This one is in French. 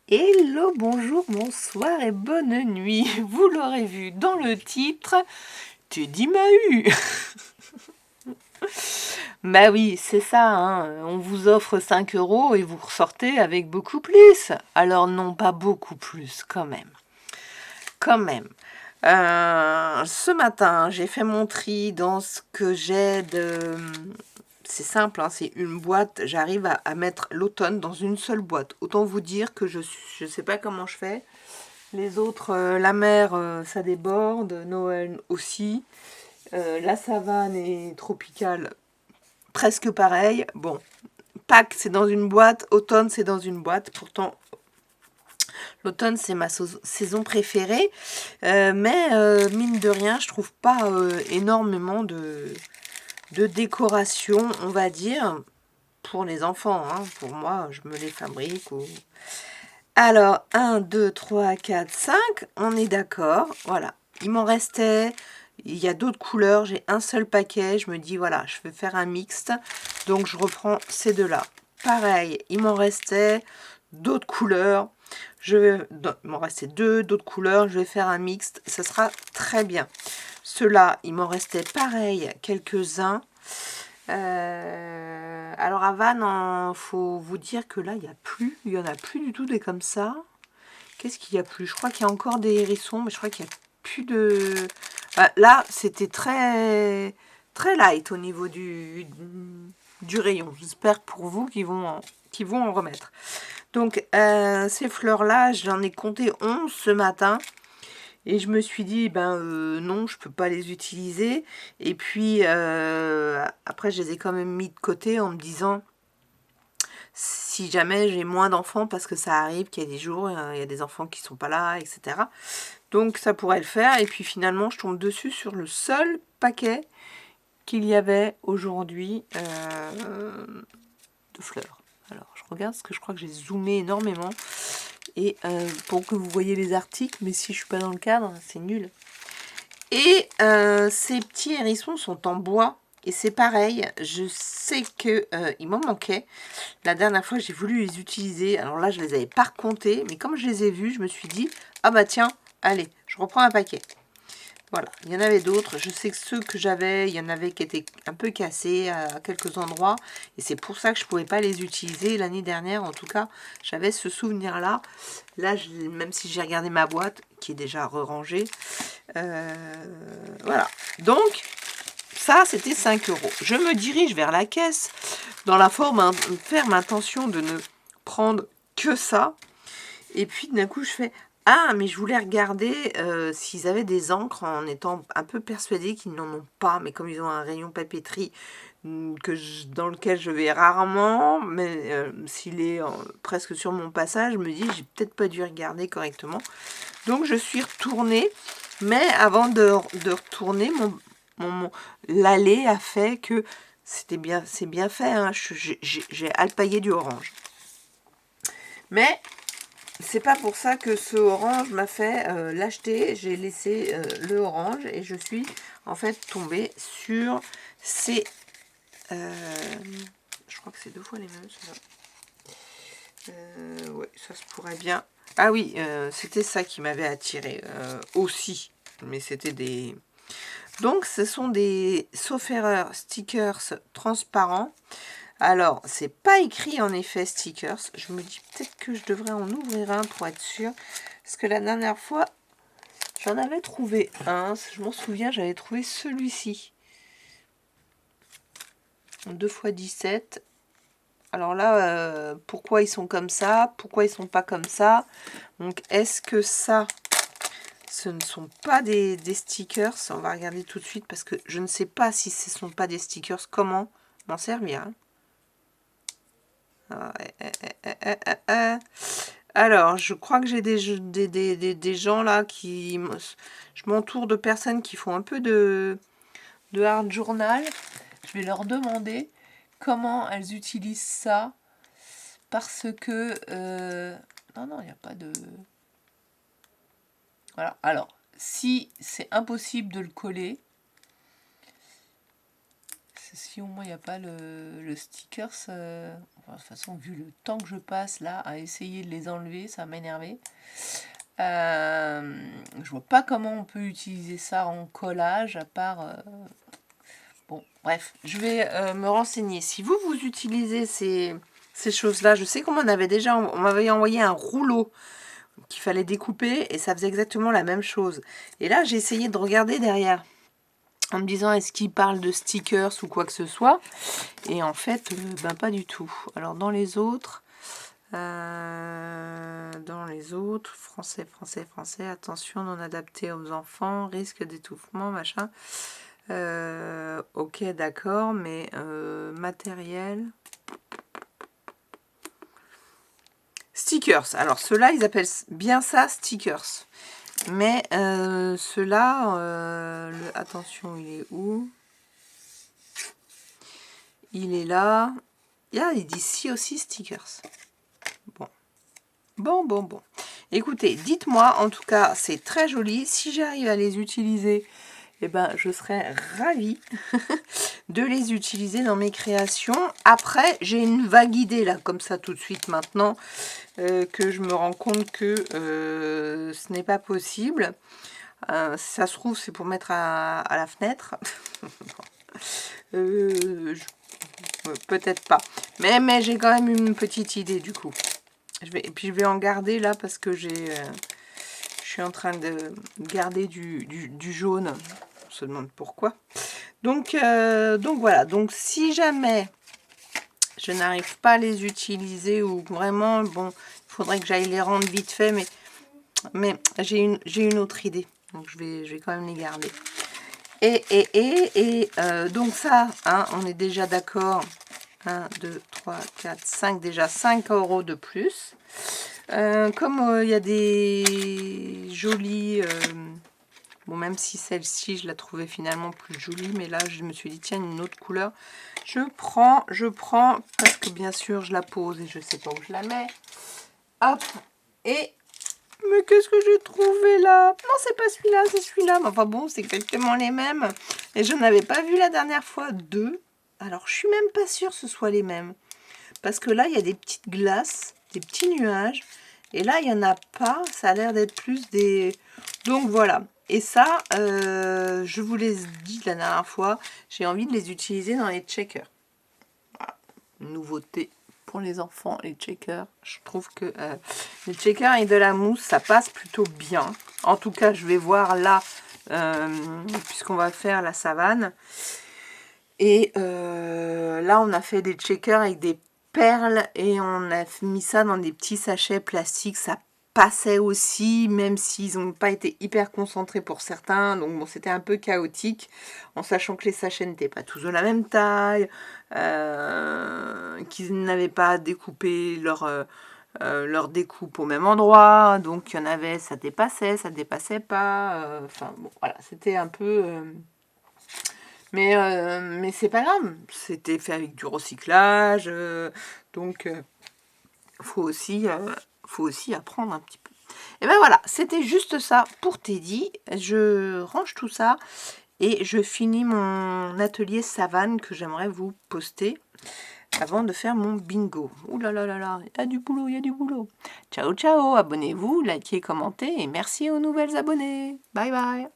Hello, bonjour, bonsoir et bonne nuit. Vous l'aurez vu dans le titre, Teddy Mahu. Bah oui, c'est ça, hein. On vous offre 5 euros et vous ressortez avec beaucoup plus. Alors non, pas beaucoup plus, quand même. Quand même. Ce matin, j'ai fait mon tri dans ce que j'ai de... C'est simple, hein, c'est une boîte. J'arrive à mettre l'automne dans une seule boîte. Autant vous dire que je sais pas comment je fais. Les autres, la mer, ça déborde. Noël aussi. La savane est tropicale, presque pareil. Bon, Pâques, c'est dans une boîte. Automne, c'est dans une boîte. Pourtant, l'automne, c'est ma saison préférée. Mais mine de rien, je trouve pas énormément de décoration, on va dire, pour les enfants. Hein. Pour moi, je me les fabrique. Alors, 1, 2, 3, 4, 5, on est d'accord. Voilà, il m'en restait... Il y a d'autres couleurs, j'ai un seul paquet. Je me dis, voilà, je vais faire un mixte. Donc, je reprends ces deux-là. Pareil, il m'en restait d'autres couleurs. Il m'en restait deux, d'autres couleurs. Je vais faire un mixte. Ça sera très bien. Ceux-là, il m'en restait pareil, quelques-uns. Alors à Vannes, faut vous dire que là, il n'y en a plus du tout des comme ça. Qu'est-ce qu'il y a plus? Je crois qu'il y a encore des hérissons, mais je crois qu'il n'y a plus de... là, c'était très light au niveau du rayon. J'espère pour vous qu'ils vont en remettre. Donc, ces fleurs-là, j'en ai compté 11 ce matin. Et je me suis dit, non, je peux pas les utiliser. Et puis, après, je les ai quand même mis de côté en me disant, si jamais j'ai moins d'enfants, parce que ça arrive qu'il y a des jours, il y a des enfants qui sont pas là, etc. Donc, ça pourrait le faire. Et puis, finalement, je tombe dessus sur le seul paquet qu'il y avait aujourd'hui de fleurs. Alors, je regarde parce que je crois que j'ai zoomé énormément. Et pour que vous voyez les articles, mais si je suis pas dans le cadre, c'est nul. Et ces petits hérissons sont en bois. Et c'est pareil, je sais qu'il m'en manquait. La dernière fois, j'ai voulu les utiliser. Alors là, je les avais pas recomptés. Mais comme je les ai vus, je me suis dit, ah bah tiens, allez, je reprends un paquet. Voilà, il y en avait d'autres. Je sais que ceux que j'avais, il y en avait qui étaient un peu cassés à quelques endroits. Et c'est pour ça que je ne pouvais pas les utiliser l'année dernière. En tout cas, j'avais ce souvenir-là. Là, même si j'ai regardé ma boîte, qui est déjà re-rangée. Voilà. Donc, ça, c'était 5 euros. Je me dirige vers la caisse dans la ferme intention de ne prendre que ça. Et puis, d'un coup, je fais... Ah, mais je voulais regarder s'ils avaient des encres en étant un peu persuadée qu'ils n'en ont pas. Mais comme ils ont un rayon papeterie dans lequel je vais rarement, mais s'il est presque sur mon passage, je me dis j'ai peut-être pas dû regarder correctement. Donc je suis retournée, mais avant de retourner, l'allée a fait que c'est bien fait. Hein, j'ai alpagué du orange. Mais c'est pas pour ça que ce orange m'a fait l'acheter. J'ai laissé le orange et je suis en fait tombée sur ces... je crois que c'est 2 fois les mêmes. Ouais, ça se pourrait bien. Ah oui, c'était ça qui m'avait attiré aussi. Mais c'était des... Donc, ce sont des sauf erreur stickers transparents. Alors, c'est pas écrit en effet stickers. Je me dis peut-être que je devrais en ouvrir un pour être sûr. Parce que la dernière fois, j'en avais trouvé un. Je m'en souviens, j'avais trouvé celui-ci. 2 x 17. Alors là, pourquoi ils sont comme ça? Pourquoi ils sont pas comme ça? Donc, est-ce que ça, ce ne sont pas des stickers? On va regarder tout de suite parce que je ne sais pas si ce ne sont pas des stickers. Comment m'en servir hein? Alors, je crois que j'ai des gens là qui... Je m'entoure de personnes qui font un peu de hard journal. Je vais leur demander comment elles utilisent ça. Parce que... non, il n'y a pas de... Voilà. Alors, si c'est impossible de le coller, si au moins il n'y a pas le stickers, enfin, de toute façon, vu le temps que je passe là à essayer de les enlever, ça va m'énerver. Je vois pas comment on peut utiliser ça en collage, à part... Bon, bref, je vais me renseigner. Si vous utilisez ces choses-là, je sais qu'on on m'avait envoyé un rouleau qu'il fallait découper et ça faisait exactement la même chose. Et là, j'ai essayé de regarder derrière en me disant est-ce qu'il parle de stickers ou quoi que ce soit. Et en fait, ben pas du tout. Alors dans les autres, français, attention non adapté aux enfants, risque d'étouffement, machin. Ok, d'accord, mais matériel. Stickers. Alors ceux-là, ils appellent bien ça stickers. Mais ceux-là, attention, il est où? Il est là. Ah, il dit si aussi stickers. Bon. Écoutez, dites-moi, en tout cas, c'est très joli. Si j'arrive à les utiliser, eh ben, je serais ravie de les utiliser dans mes créations. Après, j'ai une vague idée, là, comme ça, tout de suite, maintenant, que je me rends compte que ce n'est pas possible. Si ça se trouve, c'est pour mettre à la fenêtre. Peut-être pas. Mais j'ai quand même une petite idée, du coup. Et puis je vais en garder là parce que je suis en train de garder du jaune. On se demande pourquoi. Donc voilà. Donc si jamais je n'arrive pas à les utiliser ou vraiment, bon, il faudrait que j'aille les rendre vite fait, mais j'ai une autre idée. Donc je vais quand même les garder. Et donc ça, hein, on est déjà d'accord. 1, 2, 3, 4, 5, déjà 5 € de plus. Comme il y a des jolies... bon, même si celle-ci, je la trouvais finalement plus jolie, mais là, je me suis dit, tiens, une autre couleur. Je prends, parce que bien sûr, je la pose et je sais pas où je la mets. Hop, et... Mais qu'est-ce que j'ai trouvé là? Non, c'est pas celui-là, c'est celui-là. Mais enfin bon, c'est exactement les mêmes. Et je n'avais pas vu la dernière fois deux. Alors, je suis même pas sûre que ce soit les mêmes. Parce que là, il y a des petites glaces, des petits nuages. Et là, il n'y en a pas. Ça a l'air d'être plus des... Donc, voilà. Et ça, je vous l'ai dit la dernière fois, j'ai envie de les utiliser dans les checkers. Voilà. Nouveauté pour les enfants, les checkers. Je trouve que les checkers et de la mousse, ça passe plutôt bien. En tout cas, je vais voir là, puisqu'on va faire la savane. Et là, on a fait des checkers avec des perles et on a mis ça dans des petits sachets plastiques. Ça passait aussi, même s'ils n'ont pas été hyper concentrés pour certains. Donc bon, c'était un peu chaotique, en sachant que les sachets n'étaient pas tous de la même taille, qu'ils n'avaient pas découpé leur découpe au même endroit. Donc il y en avait, ça dépassait pas. Enfin bon, voilà, c'était un peu... Mais c'est pas grave, c'était fait avec du recyclage, donc faut aussi apprendre un petit peu. Et ben voilà, c'était juste ça pour Teddy. Je range tout ça et je finis mon atelier savane que j'aimerais vous poster avant de faire mon bingo. Ouh là là là là, il y a du boulot, il y a du boulot. Ciao ciao, abonnez-vous, likez, commentez et merci aux nouvelles abonnés. Bye bye.